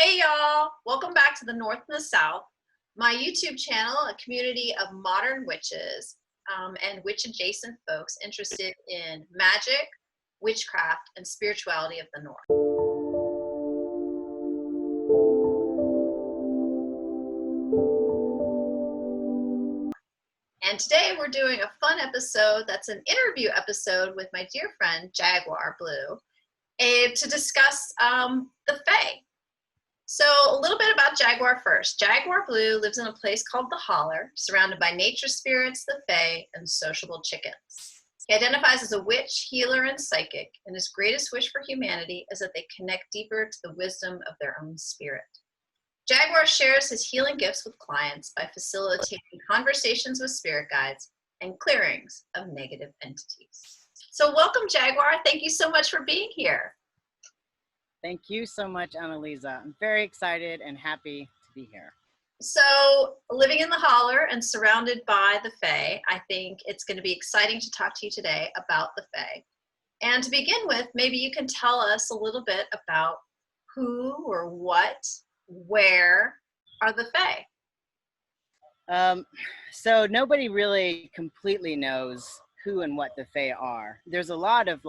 Hey y'all, welcome back to the North and the South, my YouTube channel, a community of modern witches and witch adjacent folks interested in magic, witchcraft, and spirituality of the North. And today we're doing a fun episode that's an interview episode with my dear friend Jaguar Blue to discuss the Fae. So a little bit about Jaguar first. Jaguar Blue lives in a place called the Holler, surrounded by nature spirits, the Fae, and sociable chickens. He identifies as a witch, healer, and psychic, and his greatest wish for humanity is that they connect deeper to the wisdom of their own spirit. Jaguar shares his healing gifts with clients by facilitating conversations with spirit guides and clearings of negative entities. So welcome, Jaguar. Thank you so much for being here. Thank you so much, Annalisa. I'm very excited and happy to be here. So living in the Holler and surrounded by the Fae, I think it's going to be exciting to talk to you today about the Fae. And to begin with, maybe you can tell us a little bit about who or what, where are the Fae? So nobody really completely knows who and what the Fae are. There's a lot of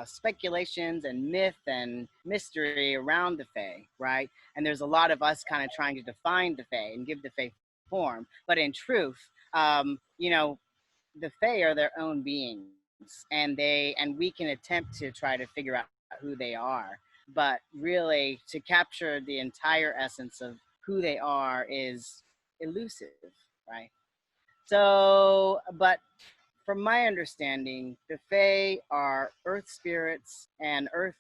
speculations and myth and mystery around the Fae, right? And there's a lot of us kind of trying to define the Fae and give the Fae form. But in truth, the Fae are their own beings, and we can attempt to try to figure out who they are. But really, to capture the entire essence of who they are is elusive, right? So, but from my understanding, the Fae are earth spirits and earth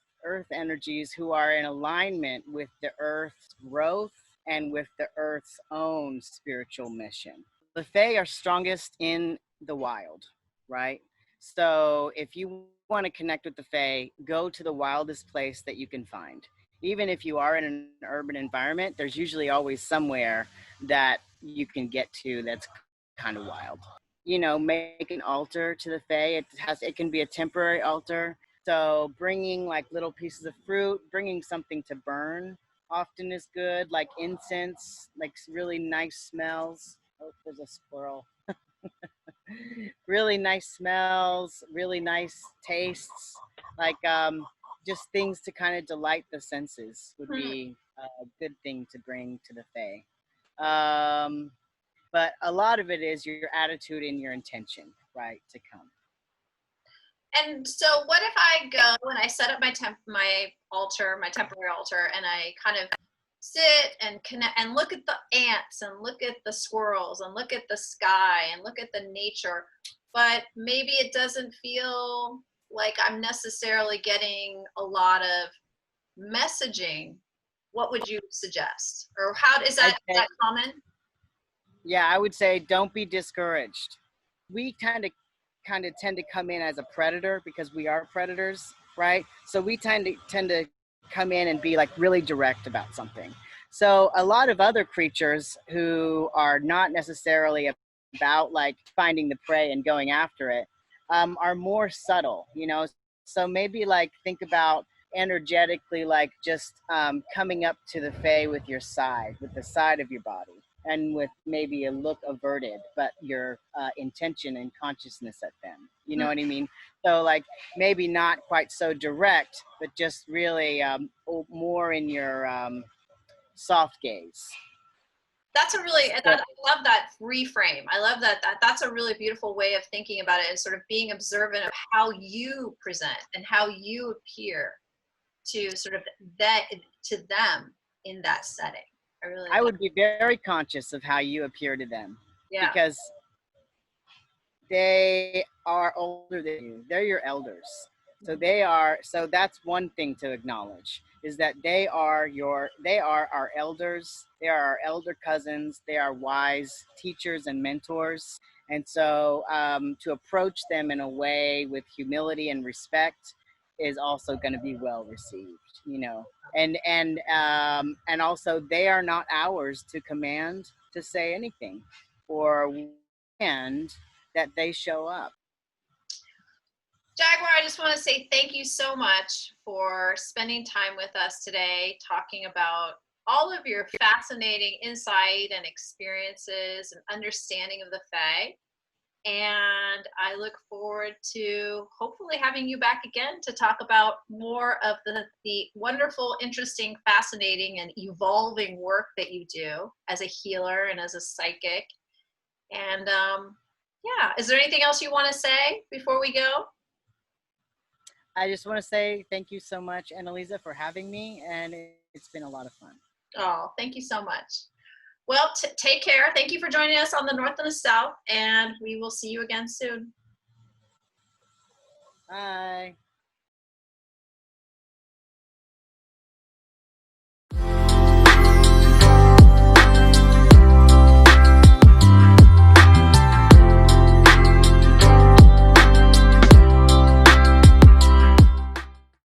energies who are in alignment with the earth's growth and with the earth's own spiritual mission. The Fae are strongest in the wild, right? So if you want to connect with the Fae, go to the wildest place that you can find. Even if you are in an urban environment, there's usually always somewhere that you can get to that's kind of wild. Make an altar to the Fae. It can be a temporary altar. So bringing like little pieces of fruit, bringing something to burn often is good, like incense, like really nice smells. Oh, there's a squirrel. Really nice smells, really nice tastes, like just things to kind of delight the senses would be a good thing to bring to the Fae. But a lot of it is your attitude and your intention, right, to come. And so what if I go and I set up my temporary altar, and I kind of sit and connect and look at the ants and look at the squirrels and look at the sky and look at the nature, but maybe it doesn't feel like I'm necessarily getting a lot of messaging. What would you suggest? Or how is that common? Yeah, I would say don't be discouraged. We kind of tend to come in as a predator because we are predators, right? So we tend to come in and be like really direct about something. So a lot of other creatures who are not necessarily about like finding the prey and going after it are more subtle, So maybe like think about energetically like just coming up to the Fae with the side of your body, and with maybe a look averted, but your intention and consciousness at them. You know what I mean? So like maybe not quite so direct, but just really more in your soft gaze. That's I love that reframe. I love that's a really beautiful way of thinking about it, and sort of being observant of how you present and how you appear to sort of to them in that setting. I would be very conscious of how you appear to them, because they are older than you. They're your elders. So that's one thing to acknowledge, is that they are our elders. They are our elder cousins. They are wise teachers and mentors. And so to approach them in a way with humility and respect is also going to be well received, and also they are not ours to command to say anything or and that they show up. Jaguar, I just want to say thank you so much for spending time with us today, talking about all of your fascinating insight and experiences and understanding of the Fae. And I look forward to hopefully having you back again to talk about more of the wonderful, interesting, fascinating, and evolving work that you do as a healer and as a psychic. And yeah, is there anything else you want to say before we go? I just want to say thank you so much, Annalisa, for having me, and it's been a lot of fun. Oh, thank you so much. Well, take care. Thank you for joining us on the North and the South, and we will see you again soon. Bye.